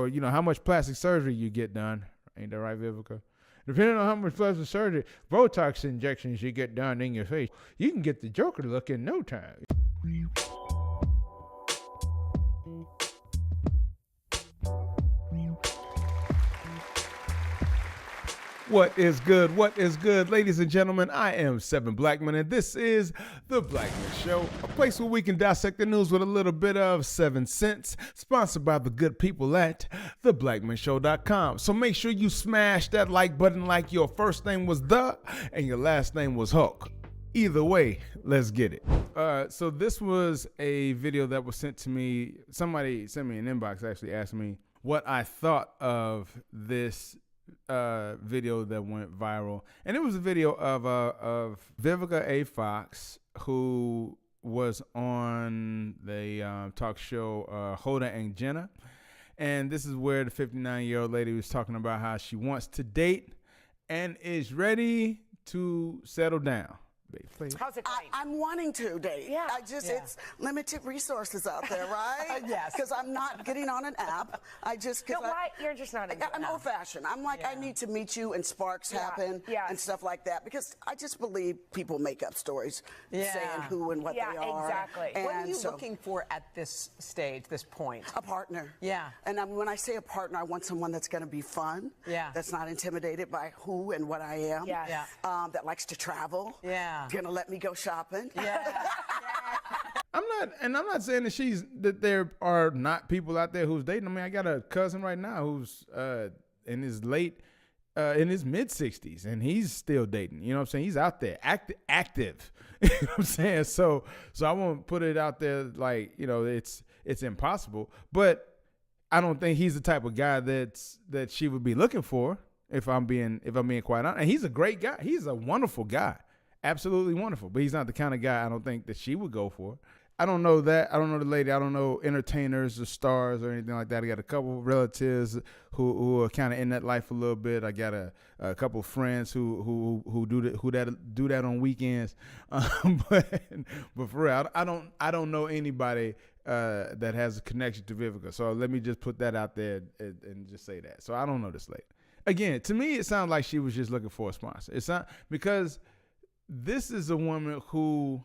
or how much plastic surgery you get done. Ain't that right, Vivica? Depending on how much plastic surgery, Botox injections you get done in your face, you can get the Joker look in no time. What is good? What is good? Ladies and gentlemen, I am Seven Blackman, and this is The Blackman Show, a place where we can dissect the news with a little bit of 7 cents, sponsored by the good people at theblackmanshow.com. So make sure you smash that like button like your first name was The and your last name was Hulk. Either way, let's get it. So this was a video that was sent to me. Somebody sent me an inbox, actually asked me what I thought of this video that went viral, and it was a video of Vivica A. Fox, who was on the talk show Hoda and Jenna, and this is where the 59-year-old lady was talking about how she wants to date and is ready to settle down. How's it going? I'm wanting to date. Yeah. It's limited resources out there, right? Yes. Because I'm not getting on an app. You're just not into I'm it. old fashioned. I'm like, I need to meet you and sparks happen and stuff like that, because I just believe people make up stories saying who and what they are. Exactly. And what are you looking for at this stage, this point? A partner. Yeah. And when I say a partner, I want someone that's going to be fun. Yeah. That's not intimidated by who and what I am. Yes. Yeah. That likes to travel. Yeah. Gonna let me go shopping. Yeah. I'm not saying that there are not people out there who's dating. I mean, I got a cousin right now who's in his mid 60s, and he's still dating. You know what I'm saying? He's out there active. You know what I'm saying? So I won't put it out there like, it's impossible, but I don't think he's the type of guy that she would be looking for, if I'm being quite honest. And he's a great guy. He's a wonderful guy. Absolutely wonderful, but he's not the kind of guy I don't think that she would go for. I don't know that. I don't know the lady. I don't know entertainers or stars or anything like that. I got a couple of relatives who are kind of in that life a little bit. I got a couple of friends who do that on weekends. But for real, I don't know anybody that has a connection to Vivica. So let me just put that out there and just say that. So I don't know this lady. Again, to me, it sounds like she was just looking for a sponsor. It's not, because this is a woman who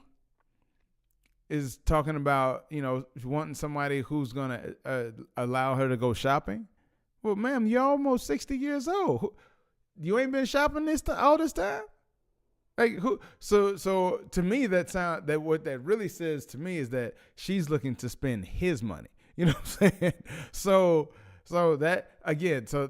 is talking about, wanting somebody who's going to allow her to go shopping. Well, ma'am, you're almost 60 years old. You ain't been shopping all this time? Like, who? So to me, that what that really says to me is that she's looking to spend his money. You know what I'm saying? So that, again, so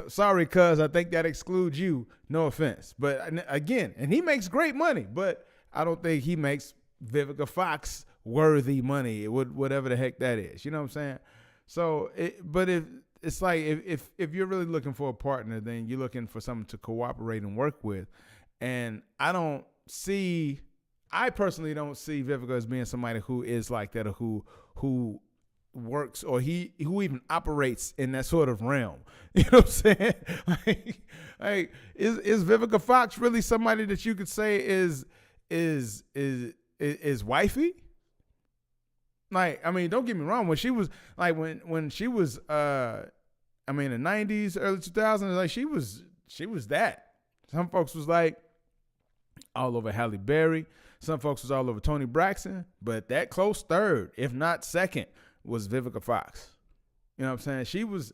sorry, cuz I think that excludes you. No offense. But again, and he makes great money, but I don't think he makes Vivica Fox worthy money, whatever the heck that is. You know what I'm saying? So, but if it's like, if you're really looking for a partner, then you're looking for someone to cooperate and work with. And I personally don't see Vivica as being somebody who is like that, or who works, or who even operates in that sort of realm. You know what I'm saying? like is Vivica Fox really somebody that you could say is wifey? Like, I mean, don't get me wrong. When she was like, when she was, the 90s, early 2000s, like she was that. Some folks was like all over Halle Berry. Some folks was all over Toni Braxton, but that close third, if not second, was Vivica Fox. You know what I'm saying? She was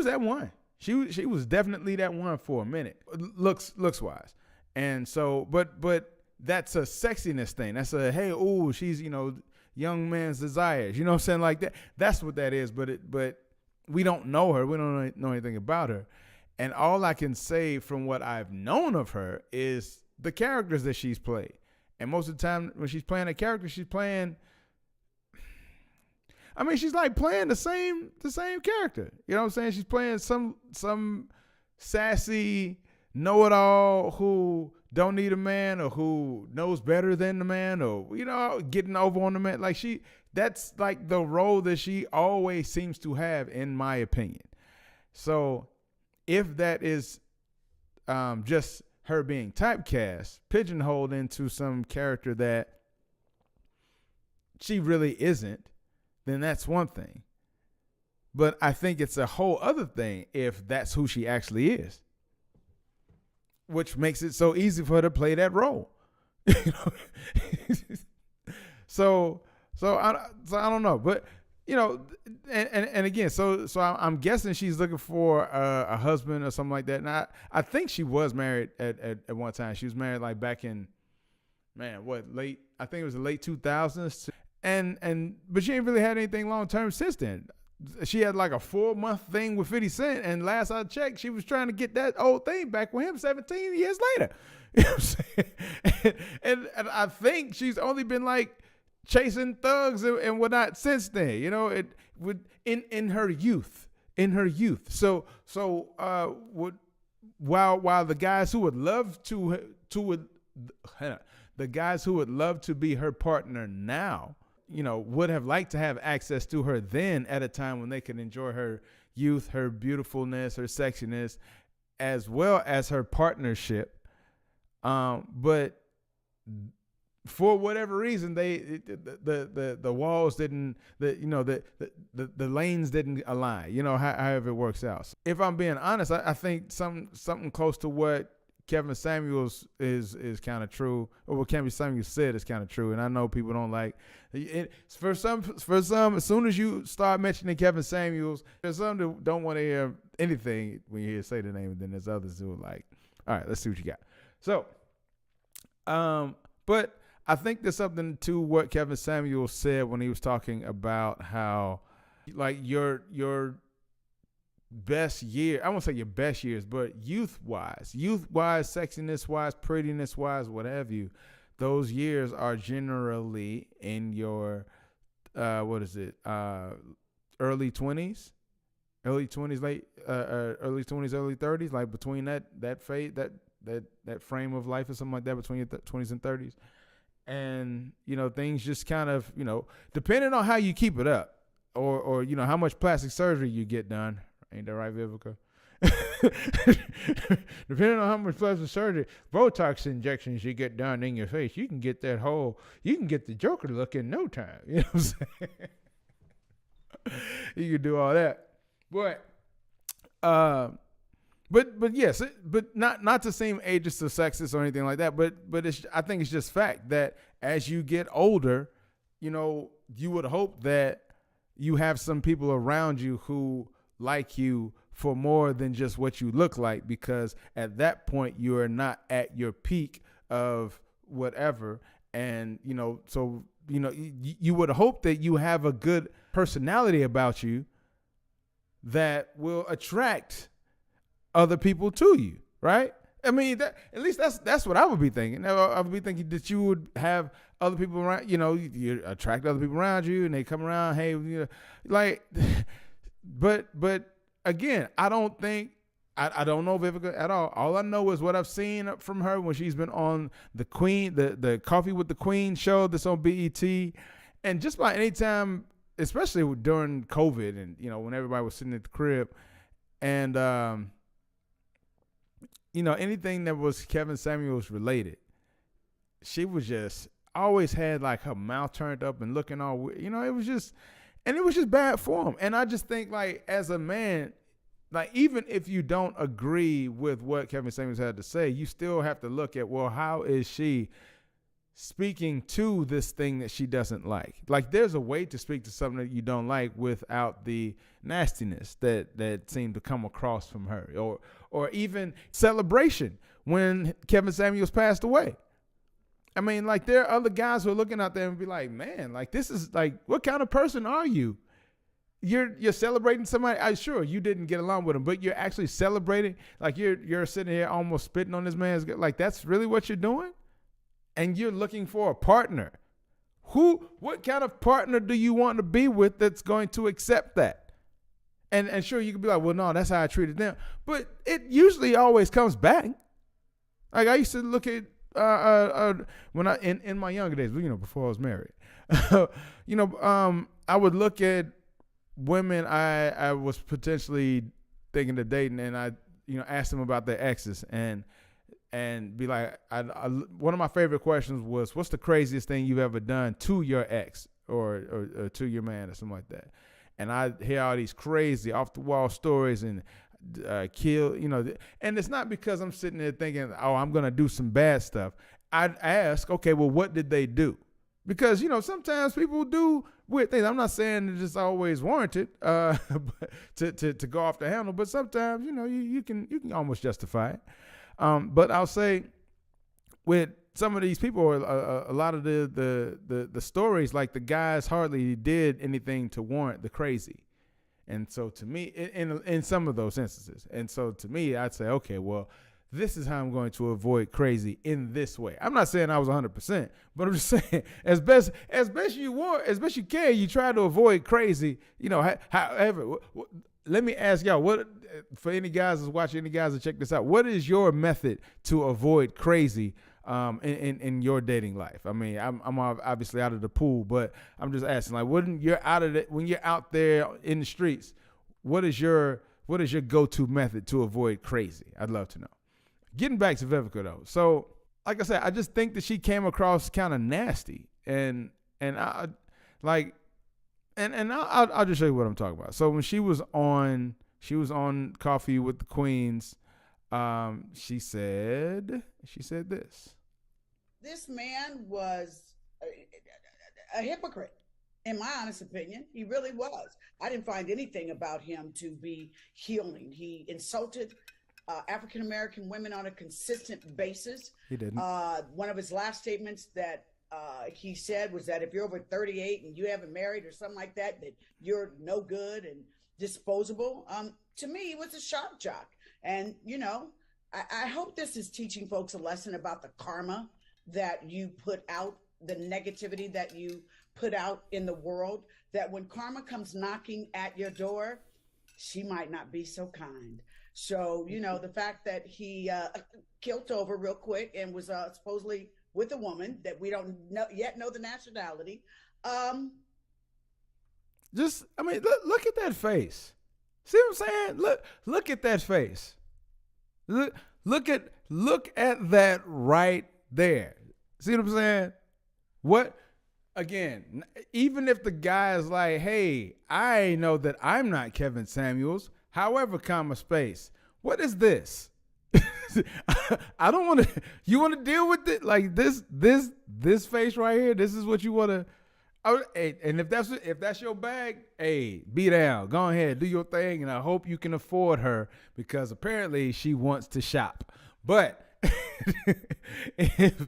that one. She was definitely that one for a minute, looks wise. And so, but that's a sexiness thing. That's a, hey, ooh, she's, young man's desires. You know what I'm saying? Like that. That's what that is. But we don't know her. We don't know anything about her. And all I can say from what I've known of her is the characters that she's played. And most of the time when she's playing a character, she's playing, she's like playing the same character. You know what I'm saying? She's playing some sassy know-it-all who don't need a man, or who knows better than the man, or, getting over on the man. Like, that's like the role that she always seems to have, in my opinion. So if that is just her being typecast, pigeonholed into some character that she really isn't, then that's one thing. But I think it's a whole other thing if that's who she actually is, which makes it so easy for her to play that role. You know? so I don't know, but you know, and again, so I'm guessing she's looking for a husband or something like that. And I think she was married at one time. She was married like back in, I think it was the late 2000s. But she ain't really had anything long term since then. She had like a 4-month thing with 50 Cent, and last I checked, she was trying to get that old thing back with him 17 years later. You know what I'm saying? And I think she's only been like chasing thugs and whatnot since then. You know, in her youth. So while the guys who would love the guys who would love to be her partner now, you know, would have liked to have access to her then at a time when they could enjoy her youth, her beautifulness, her sexiness, as well as her partnership. But for whatever reason, the walls didn't, the lanes didn't align, you know, however it works out. If I'm being honest, I think something close to what Kevin Samuels is kind of true, or what Kevin Samuels said is kind of true. And I know people don't like it. For some, as soon as you start mentioning Kevin Samuels, there's some that don't want to hear anything when you hear say the name, and then there's others who are like, all right, let's see what you got. So, but I think there's something to what Kevin Samuels said when he was talking about how, like, your best year, I won't say your best years, but youth-wise, sexiness-wise, prettiness-wise, what have you, those years are generally in your, early 20s, early 20s, early 20s, early 30s, like between that phase, that frame of life or something like that, between your 20s and 30s. And, you know, things just kind of, you know, depending on how you keep it up or you know, how much plastic surgery you get done. Ain't that right, Vivica? Depending on how much plastic surgery, Botox injections you get done in your face, you can get the Joker look in no time. You know what I'm saying? You can do all that. But yes, but not to seem ageist or sexist or anything like that, but I think it's just fact that as you get older, you know, you would hope that you have some people around you who like you for more than just what you look like, because at that point you are not at your peak of whatever. And, you know, so, you know, you would hope that you have a good personality about you that will attract other people to you, right? I mean, at least that's what I would be thinking. I would be thinking that you would have other people around, you know, you attract other people around you, and they come around, hey, you know, like, but again, I don't know Vivica at all. All I know is what I've seen from her when she's been on the Queen, the Coffee with the Queen show that's on BET, and just about any time, especially during COVID, and you know, when everybody was sitting at the crib, and you know, anything that was Kevin Samuels related, she was just always had like her mouth turned up and looking all weird. You know, it was just bad form. And I just think, like, as a man, like, even if you don't agree with what Kevin Samuels had to say, you still have to look at, well, how is she speaking to this thing that she doesn't like? Like, there's a way to speak to something that you don't like without the nastiness that seemed to come across from her, or even celebration when Kevin Samuels passed away. I mean, like, there are other guys who are looking out there and be like, man, like, this is like, what kind of person are you? You're celebrating somebody. I'm sure you didn't get along with him, but you're actually celebrating. Like, you're sitting here almost spitting on this man's, like, that's really what you're doing? And you're looking for a partner. What kind of partner do you want to be with that's going to accept that? And sure, you could be like, well, no, that's how I treated them. But it usually always comes back. Like, I used to look at, when I, in my younger days, you know, before I was married, you know, I would look at women I was potentially thinking of dating, and I, you know, asked them about their exes, and be like, one of my favorite questions was, what's the craziest thing you've ever done to your ex or to your man or something like that? and I hear all these crazy off the wall stories and kill, and it's not because I'm sitting there thinking, oh, I'm going to do some bad stuff. I'd ask, okay, well, what did they do? Because, sometimes people do weird things. I'm not saying that it's always warranted to go off the handle, but sometimes, you can almost justify it. But I'll say with some of these people, a lot of the stories, like the guys hardly did anything to warrant the crazy. And so to me, in some of those instances, and so to me, I'd say, okay, well, this is how I'm going to avoid crazy in this way. I'm not saying I was 100%, but I'm just saying as best you can, you try to avoid crazy. However, let me ask y'all, what for any guys that's watching, any guys that check this out, what is your method to avoid crazy in your dating life? I mean, I'm obviously out of the pool, but I'm just asking, like, when you're out there in the streets, what is your go-to method to avoid crazy? I'd love to know. Getting back to Vivica though, so like I said, I just think that she came across kind of nasty, and I'll just show you what I'm talking about. So when she was on Coffee with the Queens, she said this. This man was a hypocrite, in my honest opinion. He really was. I didn't find anything about him to be healing. He insulted African-American women on a consistent basis. He didn't. One of his last statements that he said was that if you're over 38 and you haven't married or something like that, that you're no good and disposable. To me, he was a shock jock. And, I hope this is teaching folks a lesson about the karma that you put out, the negativity that you put out in the world, that when karma comes knocking at your door, she might not be so kind. So, the fact that he killed over real quick and was supposedly with a woman that we don't yet know the nationality. Look at that face. See what I'm saying? Look at that face. Look at that right there. See what I'm saying? What? Again, even if the guy is like, hey, I know that I'm not Kevin Samuels, however, space. What is this? I don't want to. You want to deal with it like this face right here? This is what you want to. And if that's your bag, hey, be down. Go ahead, do your thing, and I hope you can afford her because apparently she wants to shop. But if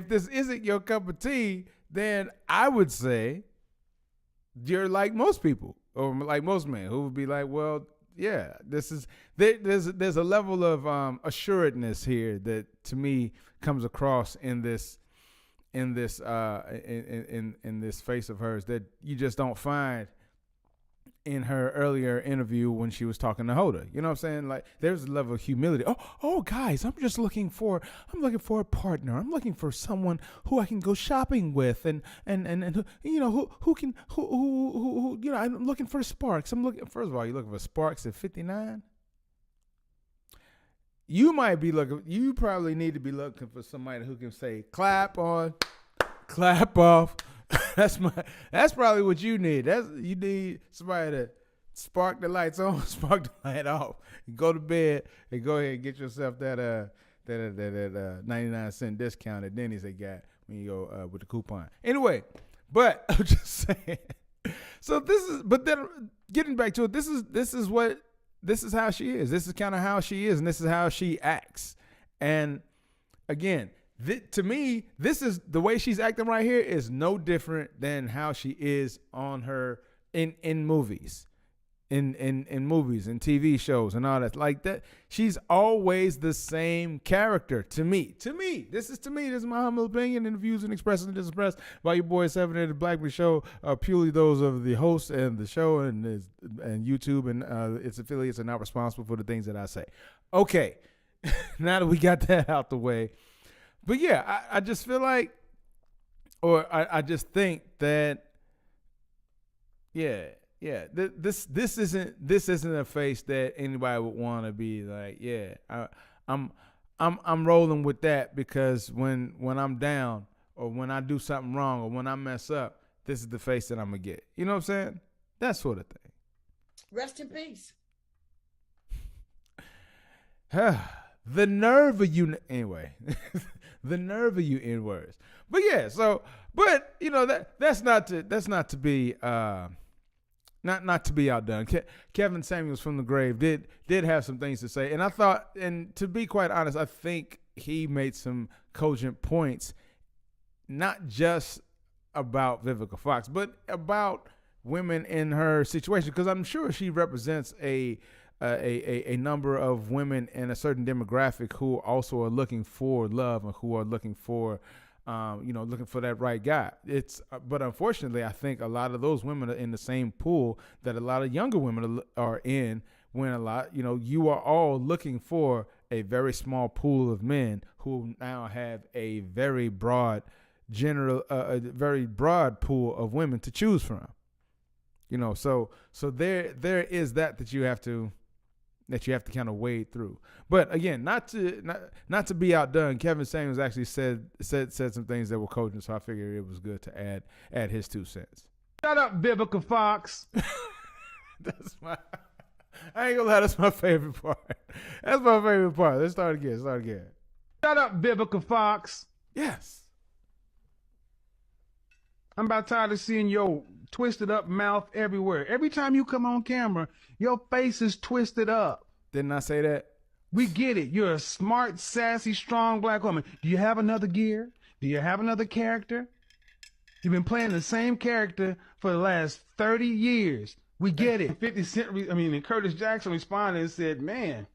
this isn't your cup of tea, then I would say you're like most people, or like most men, who would be like, well, yeah, there's a level of assuredness here that to me comes across in this face of hers that you just don't find in her earlier interview when she was talking to Hoda. You know what I'm saying? Like, there's a level of humility. Oh, guys, I'm looking for a partner. I'm looking for someone who I can go shopping with, and who can I'm looking for sparks. First of all, you're looking for sparks at 59. You probably need to be looking for somebody who can say clap on, clap off. That's probably what you need. You need somebody to spark the lights on, spark the light off, and go to bed and go ahead and get yourself that 99-cent discount at Denny's they got when you go with the coupon. Anyway, but I'm just saying. So then getting back to it, this is how she is. This is kind of how she is, and this is how she acts. And again, to me, this is the way she's acting right here is no different than how she is on her in movies, in movies and TV shows and all that like that. She's always the same character to me. This is my humble opinion, and the views and expressions expressed by your boy 7 at the Blackman Show are purely those of the host and the show and YouTube and its affiliates are not responsible for the things that I say. Okay, now that we got that out the way. But yeah, I just feel like, or I just think that, this isn't a face that anybody would want to be like, yeah, I'm rolling with that because when I'm down or when I do something wrong or when I mess up, this is the face that I'm gonna get. You know what I'm saying? that sort of thing. Rest in peace. The nerve of you, anyway. The nerve of you N-words. But yeah, but you know that's not to be not to be outdone. Kevin Samuels from the grave did have some things to say, and I thought, and to be quite honest, I think he made some cogent points, not just about Vivica Fox, but about women in her situation, because I'm sure she represents a number of women in a certain demographic who also are looking for love and who are looking for, looking for that right guy. But unfortunately, I think a lot of those women are in the same pool that a lot of younger women are in. When you are all looking for a very small pool of men who now have a very broad pool of women to choose from. So there is that you have to kind of wade through. But again, not to be outdone, Kevin Samuels actually said some things that were cogent, so I figured it was good to add his 2 cents. Shut up, Vivica Fox. I ain't gonna lie, that's my favorite part. That's my favorite part. Let's start again. Shut up, Vivica Fox. Yes. I'm about tired of seeing your twisted up mouth everywhere. Every time you come on camera, your face is twisted up. Didn't I say that? We get it. You're a smart, sassy, strong black woman. Do you have another gear? Do you have another character? You've been playing the same character for the last 30 years. We get it. 50 Cent, and Curtis Jackson responded and said, man,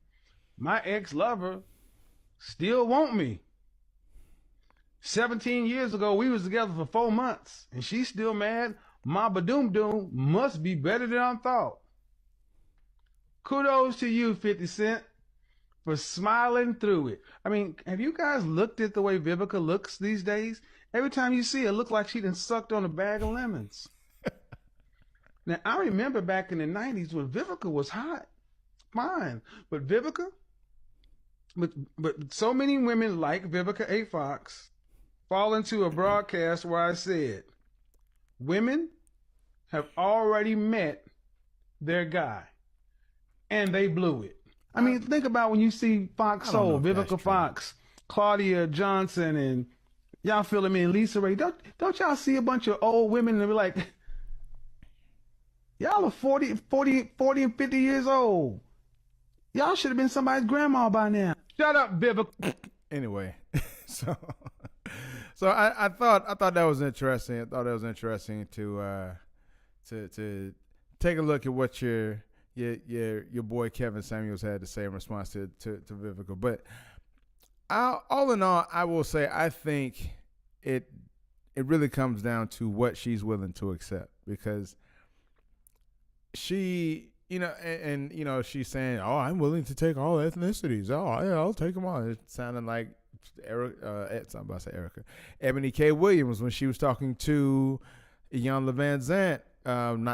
my ex-lover still want me. 17 years ago, we was together for 4 months, and she's still mad. Ma Badoom Doom must be better than I thought. Kudos to you, 50 Cent, for smiling through it. Have you guys looked at the way Vivica looks these days? Every time you see her, it looks like she done sucked on a bag of lemons. Now, I remember back in the 90s when Vivica was hot. Fine. But Vivica, but so many women like Vivica A. Fox fall into a broadcast where I said, women have already met their guy, and they blew it. Think about when you see Fox Soul, Vivica Fox, Claudia Johnson, and y'all feeling me, and Lisa Ray. Don't y'all see a bunch of old women and be like, y'all are 40 and 50 years old. Y'all should have been somebody's grandma by now. Shut up, Vivica. Anyway, so I thought that was interesting. I thought it was interesting to take a look at what your boy Kevin Samuels had to say in response to Vivica. But all in all, I will say I think it really comes down to what she's willing to accept, because she, and she's saying, "Oh, I'm willing to take all ethnicities. Oh, yeah, I'll take them all." It sounded like something about to say Erica, Ebony K. Williams, when she was talking to Jan Van Zant, in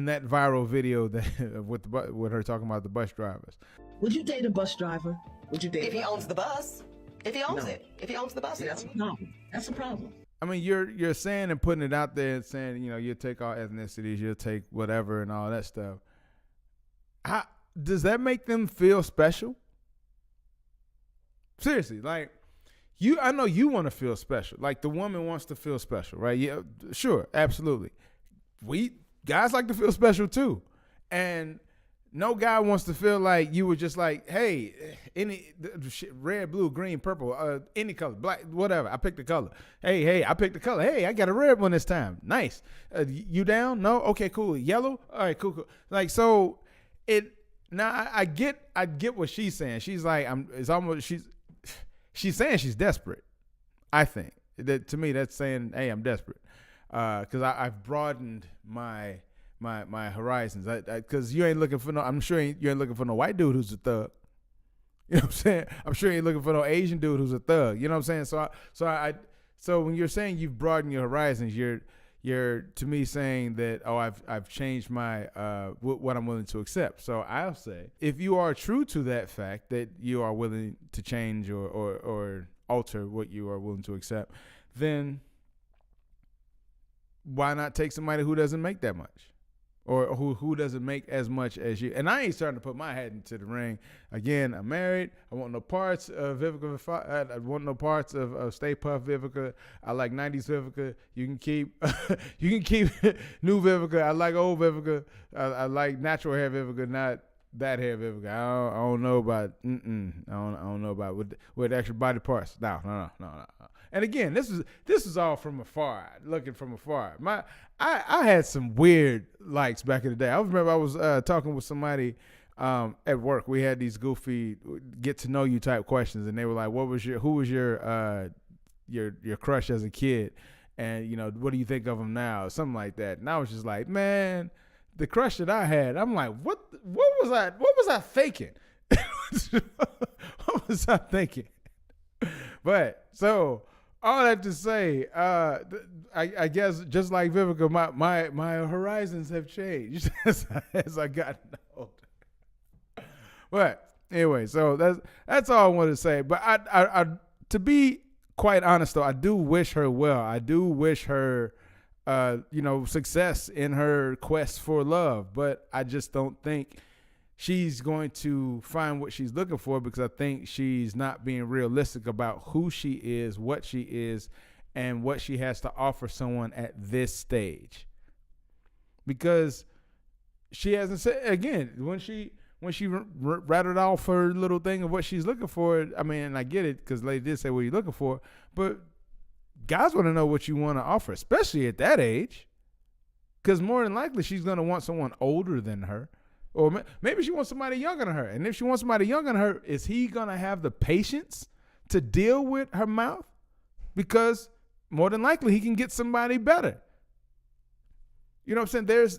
that viral video that with her talking about the bus drivers. Would you date a bus driver? Would you date if he owns the bus? If he owns it. If he owns the bus, that's a problem. That's a problem. You're saying and putting it out there and saying, you'll take all ethnicities, you'll take whatever and all that stuff. Does that make them feel special? Seriously, I know you want to feel special. Like, the woman wants to feel special, right? Yeah, sure, absolutely. We guys like to feel special too, and no guy wants to feel like you were just like, hey, any red, blue, green, purple, any color, black, whatever. I picked the color. Hey, I picked the color. Hey, I got a red one this time. Nice. You down? No? Okay, cool. Yellow? All right, cool. Like, so now I get what she's saying. She's like, she's saying she's desperate. I think that, to me, that's saying, hey, I'm desperate. Cause I've broadened my horizons. Cause you ain't looking for I'm sure you ain't looking for no white dude who's a thug. You know what I'm saying? I'm sure you ain't looking for no Asian dude who's a thug. You know what I'm saying? So when you're saying you've broadened your horizons, you're to me saying that, I've changed my what I'm willing to accept. So I'll say, if you are true to that fact that you are willing to change or alter what you are willing to accept, then why not take somebody who doesn't make that much? Or who doesn't make as much as you. And I ain't starting to put my head into the ring. Again, I'm married. I want no parts of Vivica. I want no parts of Stay Puft Vivica. I like 90s Vivica. You can keep you can keep new Vivica. I like old Vivica. I like natural hair Vivica, not that hair Vivica. I don't know about I don't know about with extra body parts. No. And again, this is all from afar, looking from afar. I had some weird likes back in the day. I remember I was talking with somebody at work. We had these goofy get to know you type questions, and they were like, who was your crush as a kid, and what do you think of him now, something like that. And I was just like, man, the crush that I had, I'm like, what was I thinking? What was I thinking? But so all that to say, I guess just like Vivica, my horizons have changed as I got older. But anyway, so that's all I wanted to say. But I to be quite honest though, I do wish her well. I do wish her success in her quest for love. But I just don't think she's going to find what she's looking for, because I think she's not being realistic about who she is, what she is, and what she has to offer someone at this stage. Because she hasn't said, again, when she rattled off her little thing of what she's looking for, I mean, I get it, because lady did say what you're looking for, but guys want to know what you want to offer, especially at that age, because more than likely she's going to want someone older than her. Or maybe she wants somebody younger than her. And if she wants somebody younger than her, is he going to have the patience to deal with her mouth? Because more than likely he can get somebody better. You know what I'm saying?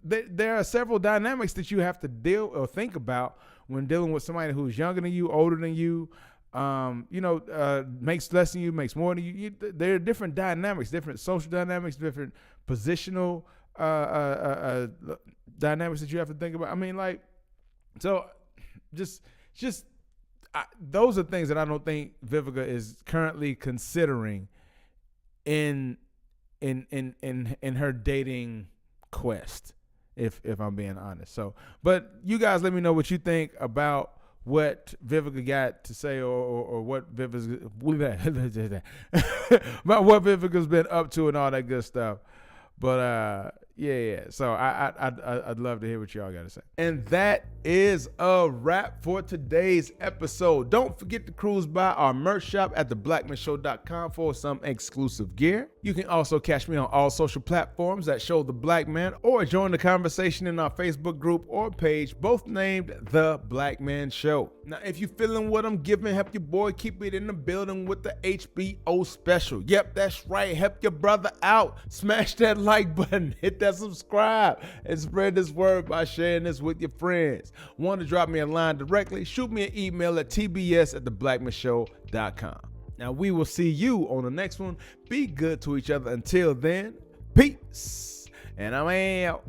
There are several dynamics that you have to deal or think about when dealing with somebody who's younger than you, older than you, makes less than you, makes more than you. There are different dynamics, different social dynamics, different positional dynamics that you have to think about. I mean, like, so just those are things that I don't think Vivica is currently considering in her dating quest, if I'm being honest. So, but you guys let me know what you think about what Vivica got to say, or what Vivica's about what Vivica's been up to and all that good stuff. But yeah. So I'd love to hear what y'all got to say. And that is a wrap for today's episode. Don't forget to cruise by our merch shop at theblackmanshow.com for some exclusive gear. You can also catch me on all social platforms that show The Black Man, or join the conversation in our Facebook group or page, both named The Black Man Show. Now, if you're feeling what I'm giving, help your boy keep it in the building with the HBO special. Yep, that's right. Help your brother out. Smash that like button, hit that subscribe, and spread this word by sharing this with your friends. Want to drop me a line directly? Shoot me an email at tbs@theblackmanshow.com. Now, we will see you on the next one. Be good to each other. Until then, peace. And I'm out.